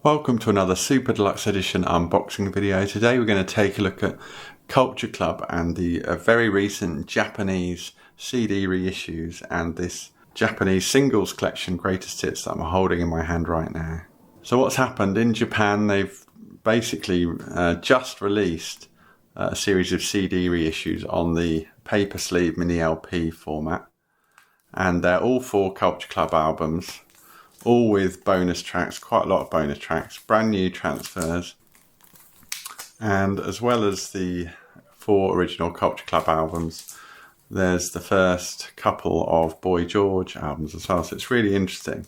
Welcome to another Super Deluxe Edition unboxing video. Today we're going to take a look at Culture Club and the very recent Japanese CD reissues and this Japanese singles collection greatest hits that I'm holding in my hand right now. So what's happened in Japan, they've basically just released a series of CD reissues on the paper sleeve mini LP format, and they're all 4 Culture Club albums, all with bonus tracks, quite a lot of bonus tracks, brand new transfers, and as well as the 4 original Culture Club albums, there's the first couple of Boy George albums as well. So it's really interesting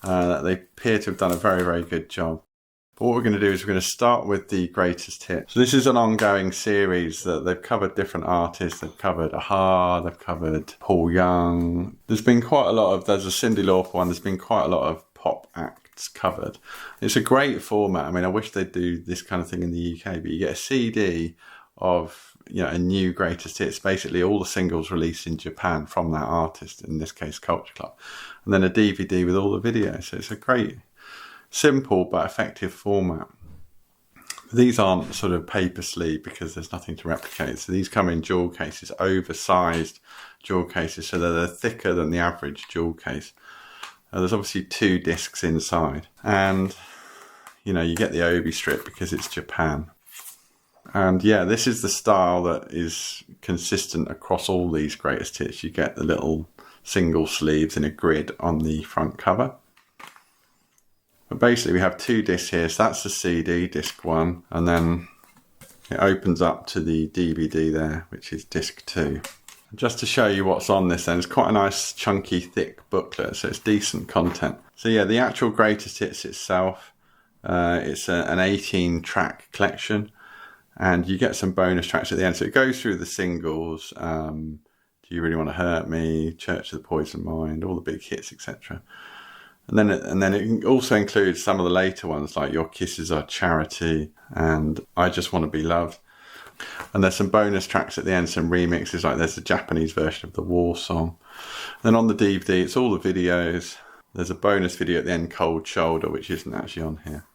that they appear to have done a very, very good job. But what we're going to do is we're going to start with the greatest hits. So this is an ongoing series that they've covered different artists. They've covered Aha, they've covered Paul Young. There's been quite a lot of, there's a Cyndi Lauper one, there's been quite a lot of pop acts covered. It's a great format. I mean, I wish they'd do this kind of thing in the UK, but you get a CD of, you know, a new greatest hits, basically all the singles released in Japan from that artist, in this case Culture Club, and then a DVD with all the videos. So it's a great, simple but effective format. These aren't sort of paper sleeve because there's nothing to replicate. So these come in jewel cases, oversized jewel cases, so they're thicker than the average jewel case. There's obviously 2 discs inside, and you know, you get the obi strip because it's Japan. And yeah, this is the style that is consistent across all these greatest hits. You get the little single sleeves in a grid on the front cover. But basically we have 2 discs here, so that's the CD, disc 1, and then it opens up to the DVD there, which is disc 2. Just to show you what's on this then, it's quite a nice chunky thick booklet, so it's decent content. So yeah, the actual greatest hits itself, it's an 18 track collection, and you get some bonus tracks at the end. So it goes through the singles, Do You Really Want to Hurt Me, Church of the Poison Mind, all the big hits, etc. And then it also includes some of the later ones like Your Kisses Are Charity and I Just Want to Be Loved. And there's some bonus tracks at the end, some remixes, like there's a Japanese version of the War Song. Then on the DVD, it's all the videos. There's a bonus video at the end, Cold Shoulder, which isn't actually on here.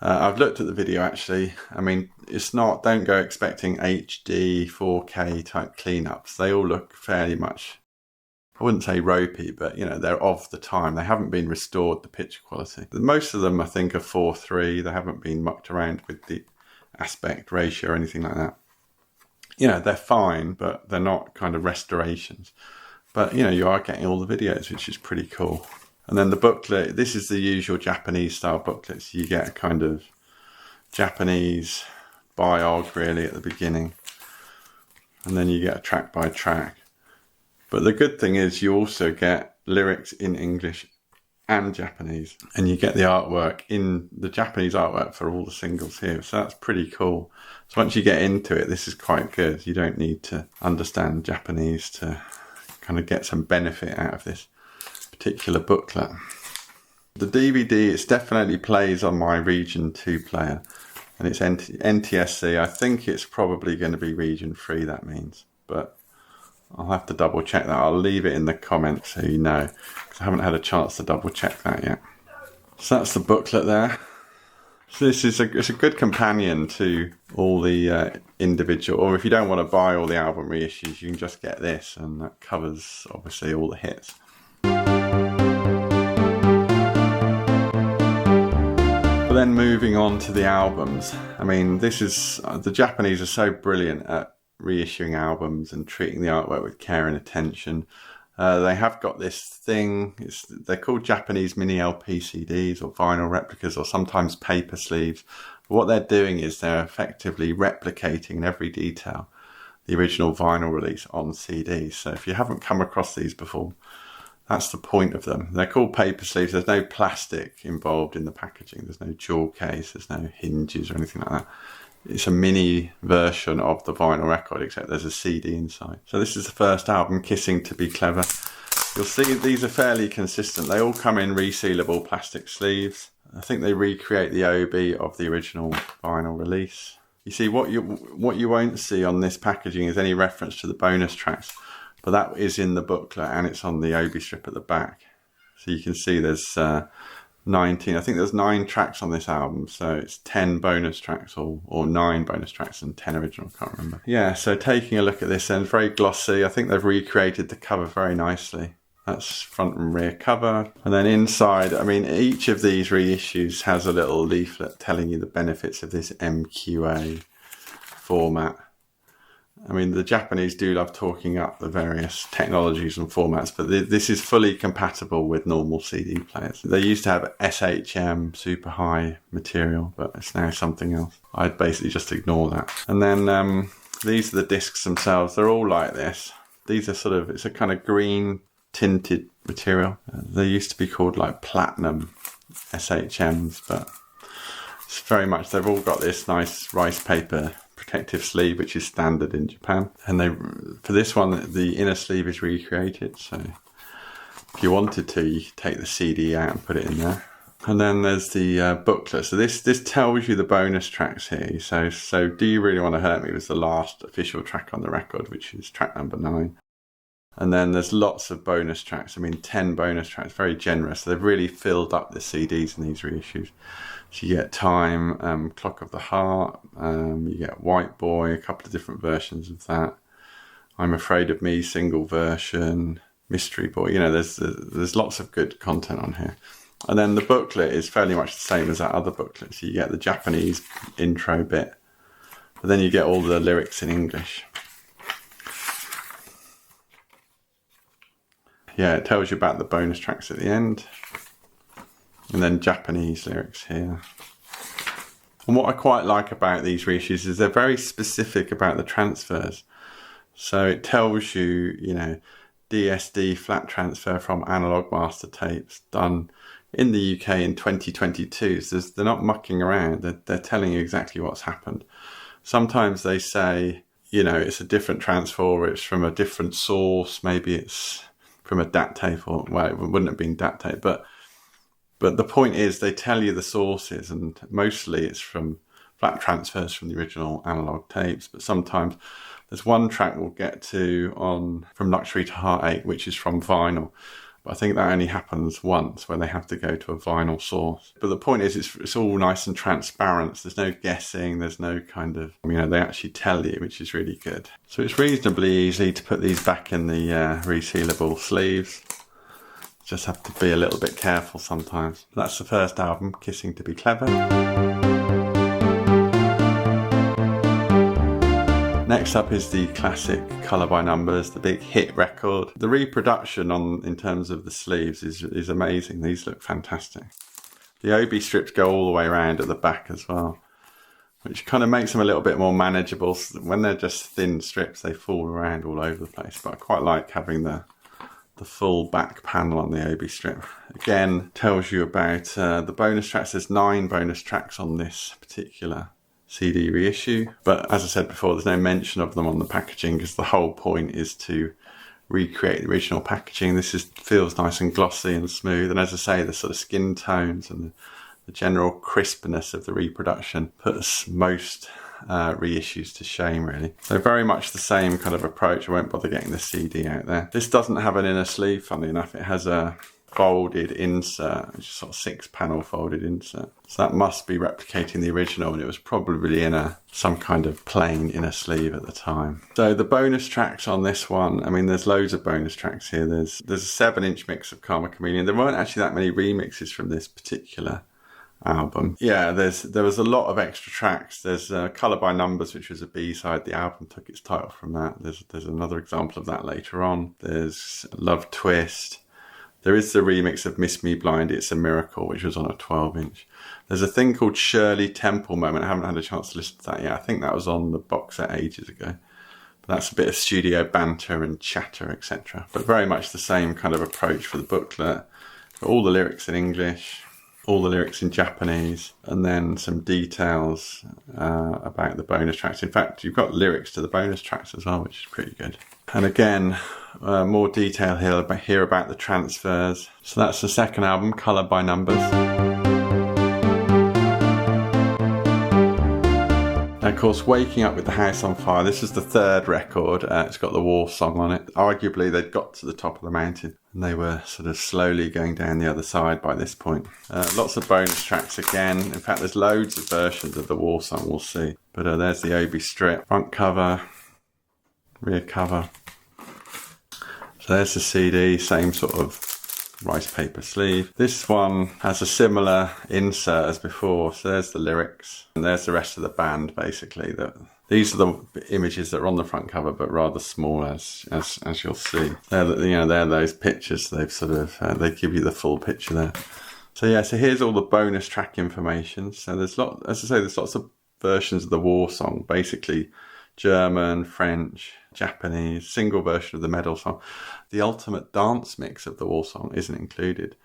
I've looked at the video actually. I mean, it's not, don't go expecting HD, 4K type cleanups. They all look fairly much, I wouldn't say ropey, but you know, they're of the time. They haven't been restored, the picture quality. Most of them I think are 4:3. They haven't been mucked around with the aspect ratio or anything like that. You know, they're fine, but they're not kind of restorations. But you know, you are getting all the videos, which is pretty cool. And then the booklet, this is the usual Japanese style booklet. So you get a kind of Japanese biog really at the beginning. And then you get a track by track. But the good thing is you also get lyrics in English and Japanese, and you get the artwork in the Japanese artwork for all the singles here. So that's pretty cool. So once you get into it, this is quite good. You don't need to understand Japanese to kind of get some benefit out of this particular booklet. The DVD, it definitely plays on my Region 2 player, and it's NTSC. I think it's probably going to be Region 3, that means, but I'll have to double check that. I'll leave it in the comments so you know, because I haven't had a chance to double check that yet. So that's the booklet there. So this is it's a good companion to all the individual, or if you don't want to buy all the album reissues, you can just get this, and that covers obviously all the hits. But then moving on to the albums, I mean, this is, the Japanese are so brilliant at reissuing albums and treating the artwork with care and attention. They have got this thing, they're called Japanese mini LP CDs or vinyl replicas or sometimes paper sleeves. But what they're doing is they're effectively replicating in every detail the original vinyl release on CDs. So if you haven't come across these before, that's the point of them. They're called paper sleeves. There's no plastic involved in the packaging. There's no jewel case. There's no hinges or anything like that. It's a mini version of the vinyl record, except there's a CD inside. So this is the first album, Kissing to Be Clever. You'll see these are fairly consistent. They all come in resealable plastic sleeves. I think they recreate the obi of the original vinyl release. You see, what you won't see on this packaging is any reference to the bonus tracks, but that is in the booklet and it's on the obi strip at the back. So you can see there's 19. I think there's 9 tracks on this album, so it's 10 bonus tracks or 9 bonus tracks and 10 original, I can't remember. Yeah, so taking a look at this, and it's very glossy. I think they've recreated the cover very nicely. That's front and rear cover. And then inside, I mean, each of these reissues has a little leaflet telling you the benefits of this MQA format. I mean, the Japanese do love talking up the various technologies and formats, but this is fully compatible with normal CD players. They used to have SHM, super high material, but it's now something else. I'd basically just ignore that. And then these are the discs themselves. They're all like this. These are sort of, it's a kind of green tinted material. They used to be called like platinum SHMs, but it's very much, they've all got this nice rice paper protective sleeve, which is standard in Japan. And for this one, the inner sleeve is recreated, so if you wanted to, you could take the CD out and put it in there. And then there's the booklet. So this tells you the bonus tracks here. So Do You Really Want to Hurt Me was the last official track on the record, which is track number 9. And then there's lots of bonus tracks. I mean, 10 bonus tracks, very generous. So they've really filled up the CDs in these reissues. So you get Time, Clock of the Heart, you get White Boy, a couple of different versions of that. I'm Afraid of Me, single version, Mystery Boy. You know, there's lots of good content on here. And then the booklet is fairly much the same as that other booklet. So you get the Japanese intro bit, but then you get all the lyrics in English. Yeah, it tells you about the bonus tracks at the end. And then Japanese lyrics here. And what I quite like about these reissues is they're very specific about the transfers. So it tells you, you know, DSD flat transfer from analog master tapes done in the UK in 2022. So they're not mucking around. They're telling you exactly what's happened. Sometimes they say, you know, it's a different transfer, or it's from a different source. Maybe it's from a DAT tape, or, well, it wouldn't have been DAT tape, but the point is they tell you the sources, and mostly it's from flat transfers from the original analog tapes, but sometimes there's one track we'll get to from Luxury To Heartache, which is from vinyl. But I think that only happens once, where they have to go to a vinyl source. But the point is it's all nice and transparent. So there's no guessing, there's no kind of, you know, they actually tell you, which is really good. So it's reasonably easy to put these back in the resealable sleeves. Just have to be a little bit careful sometimes. That's the first album, Kissing to Be Clever. Next up is the classic Colour by Numbers, the big hit record. The reproduction in terms of the sleeves is amazing. These look fantastic. The OB strips go all the way around at the back as well, which kind of makes them a little bit more manageable. When they're just thin strips, they fall around all over the place. But I quite like having the full back panel on the OB strip. Again, tells you about the bonus tracks. There's 9 bonus tracks on this particular CD reissue, but as I said before, there's no mention of them on the packaging because the whole point is to recreate the original packaging. This feels nice and glossy and smooth, and as I say, the sort of skin tones and the general crispness of the reproduction puts most reissues to shame, really. So very much the same kind of approach. I won't bother getting the CD out there. This doesn't have an inner sleeve, funnily enough. It has a folded insert, which is sort of 6-panel folded insert. So that must be replicating the original, and it was probably in some kind of plain inner sleeve at the time. So the bonus tracks on this one, I mean, there's loads of bonus tracks here. There's a 7-inch mix of Karma Chameleon. There weren't actually that many remixes from this particular album. Yeah, there was a lot of extra tracks. There's Colour by Numbers, which was a B-side. The album took its title from that. There's another example of that later on. There's Love Twist. There is the remix of Miss Me Blind, It's a Miracle, which was on a 12-inch. There's a thing called Shirley Temple Moment. I haven't had a chance to listen to that yet. I think that was on the box set ages ago. But that's a bit of studio banter and chatter, etc. But very much the same kind of approach for the booklet. Got all the lyrics in English, all the lyrics in Japanese, and then some details about the bonus tracks. In fact, you've got lyrics to the bonus tracks as well, which is pretty good. And again, more detail here about the transfers. So that's the second album, Colour by Numbers. course, Waking Up with the House on Fire. This is the third record. It's got the war song on it. Arguably, they'd got to the top of the mountain and they were sort of slowly going down the other side by this point. Lots of bonus tracks again. In fact, there's loads of versions of the war song, we'll see. But there's the Obi strip. Front cover, rear cover. So there's the CD, same sort of rice paper sleeve. This one has a similar insert as before. So there's the lyrics and there's the rest of the band basically. These are the images that are on the front cover, but rather small as you'll see. They're those pictures. They've sort of they give you the full picture there. So yeah, so here's all the bonus track information. So there's there's lots of versions of the war song, basically German, French, Japanese, single version of the medal song. The ultimate dance mix of the war song isn't included,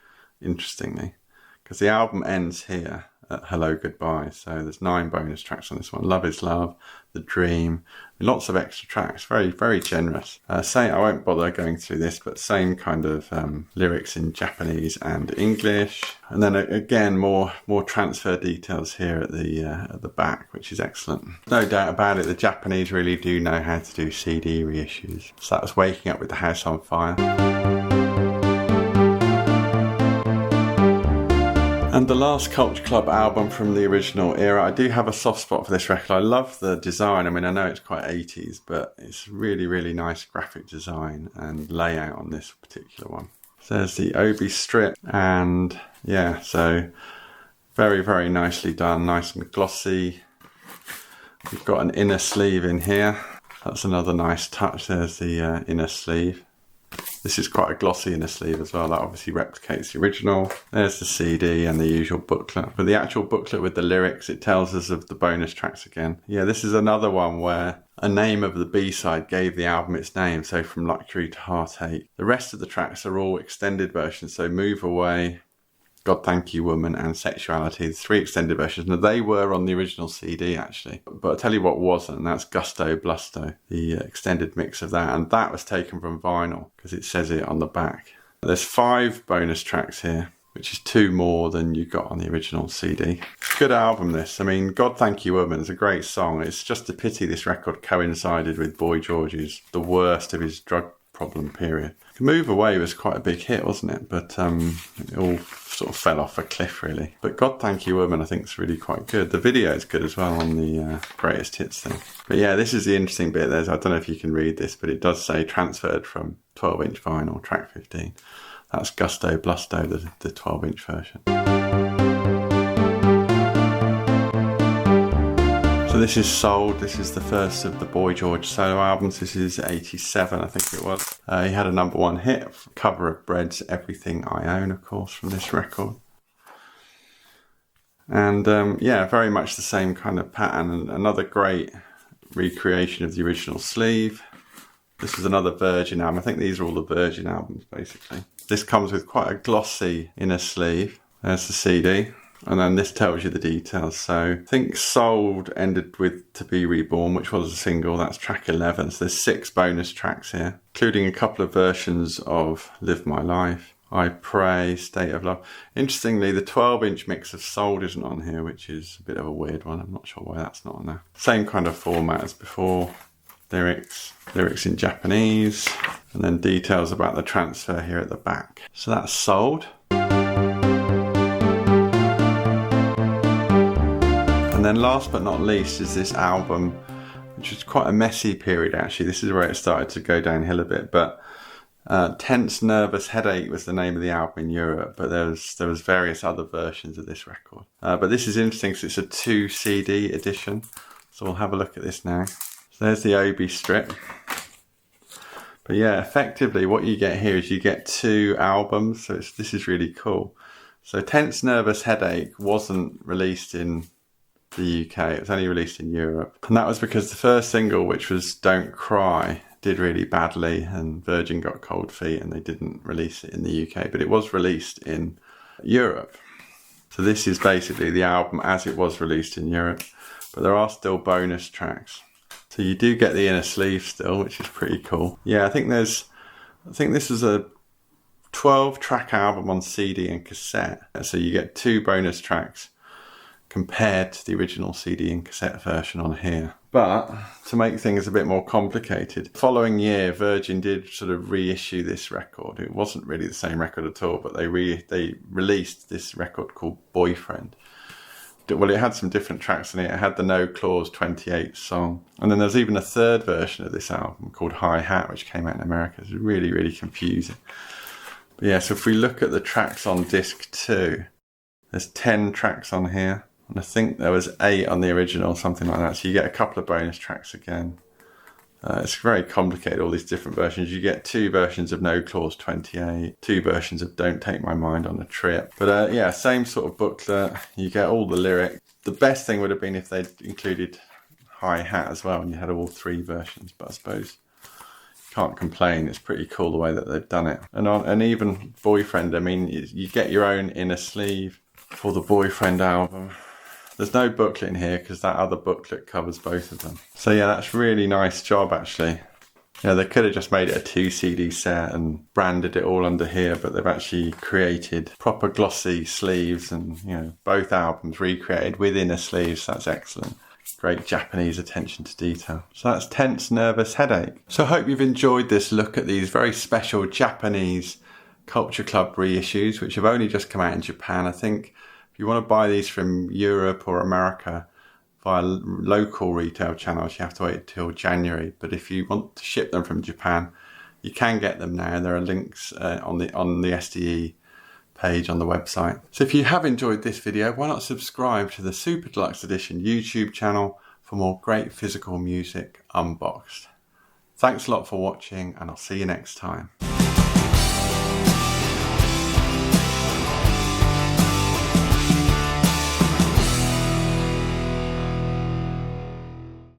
interestingly, because the album ends here at Hello Goodbye. So there's 9 bonus tracks on this one. Love is Love, The Dream, lots of extra tracks, very, very generous. I won't bother going through this, but same kind of lyrics in Japanese and English. And then again, more transfer details here at the back, which is excellent. No doubt about it, the Japanese really do know how to do CD reissues. So that was Waking Up with the House on Fire. And the last Culture Club album from the original era. I do have a soft spot for this record. I love the design. I mean, I know it's quite 80s, but it's really, really nice graphic design and layout on this particular one. So there's the Obi strip, and yeah, so very, very nicely done, nice and glossy. We've got an inner sleeve in here. That's another nice touch. There's the inner sleeve. This is quite a glossy inner sleeve as well. That obviously replicates the original. There's the CD and the usual booklet. But the actual booklet with the lyrics, it tells us of the bonus tracks again. Yeah, this is another one where a name of the B-side gave the album its name. So from Luxury To Heartache. The rest of the tracks are all extended versions. So Move Away, God Thank You Woman and Sexuality, the 3 extended versions. Now they were on the original CD actually, but I'll tell you what wasn't, and that's Gusto Blusto, the extended mix of that, and that was taken from vinyl because it says it on the back. There's 5 bonus tracks here, which is 2 more than you got on the original CD. Good album this. I mean, God Thank You Woman is a great song. It's just a pity this record coincided with Boy George's, the worst of his drug problem period. Move Away was quite a big hit, wasn't it? But it all sort of fell off a cliff, really. But God Thank You Woman, I think, is really quite good. The video is good as well on the greatest hits thing. But yeah, this is the interesting bit. I don't know if you can read this, but it does say transferred from 12-inch vinyl, track 15. That's Gusto Blusto, the 12-inch version. So this is Sold. This is the first of the Boy George solo albums. This is 87, I think it was. He had a #1 hit, cover of Bread's Everything I Own, of course, from this record. And yeah, very much the same kind of pattern. And another great recreation of the original sleeve. This is another Virgin album. I think these are all the Virgin albums, basically. This comes with quite a glossy inner sleeve. There's the CD. And then this tells you the details. So I think Sold ended with To Be Reborn, which was a single. That's track 11. So there's 6 bonus tracks here, including a couple of versions of Live My Life, I Pray, State of Love. Interestingly, the 12-inch mix of Sold isn't on here, which is a bit of a weird one. I'm not sure why that's not on there. Same kind of format as before. Lyrics in Japanese, and then details about the transfer here at the back. So that's Sold. And then last but not least is this album, which was quite a messy period actually. This is where it started to go downhill a bit, but Tense Nervous Headache was the name of the album in Europe, but there was various other versions of this record. But this is interesting because it's a 2 CD edition, so we'll have a look at this now. So there's the Obi strip. But yeah, effectively what you get here is you get 2 albums, so this is really cool. So Tense Nervous Headache wasn't released in the UK, it was only released in Europe. And that was because the first single, which was Don't Cry, did really badly and Virgin got cold feet and they didn't release it in the UK, but it was released in Europe. So this is basically the album as it was released in Europe, but there are still bonus tracks. So you do get the inner sleeve still, which is pretty cool. Yeah, I think this is a 12-track album on CD and cassette. So you get 2 bonus tracks compared to the original CD and cassette version on here. But to make things a bit more complicated, the following year Virgin did sort of reissue this record. It wasn't really the same record at all, but they released this record called Boyfriend. Well, it had some different tracks in it. It had the No Clause 28 song. And then there's even a third version of this album called Hi Hat, which came out in America. It's really, really confusing. But yeah, so if we look at the tracks on disc 2, there's 10 tracks on here. And I think there was 8 on the original, something like that. So you get a couple of bonus tracks again. It's very complicated, all these different versions. You get 2 versions of No Clause 28, 2 versions of Don't Take My Mind on a Trip. But yeah, same sort of booklet. You get all the lyrics. The best thing would have been if they'd included Hi Hat as well, and you had all 3 versions. But I suppose you can't complain. It's pretty cool the way that they've done it. And even Boyfriend, I mean, you get your own inner sleeve for the Boyfriend album. There's no booklet in here because that other booklet covers both of them. So yeah, that's really nice job actually. Yeah, they could have just made it a 2 CD set and branded it all under here, but they've actually created proper glossy sleeves and, you know, both albums recreated with inner sleeves. That's excellent. Great Japanese attention to detail. So that's Tense, Nervous, Headache. So I hope you've enjoyed this look at these very special Japanese Culture Club reissues, which have only just come out in Japan. I think if you want to buy these from Europe or America via local retail channels, you have to wait till January. But if you want to ship them from Japan, you can get them now. There are links on the SDE page on the website. So if you have enjoyed this video, why not subscribe to the Super Deluxe Edition YouTube channel for more great physical music unboxed. Thanks a lot for watching, and I'll see you next time.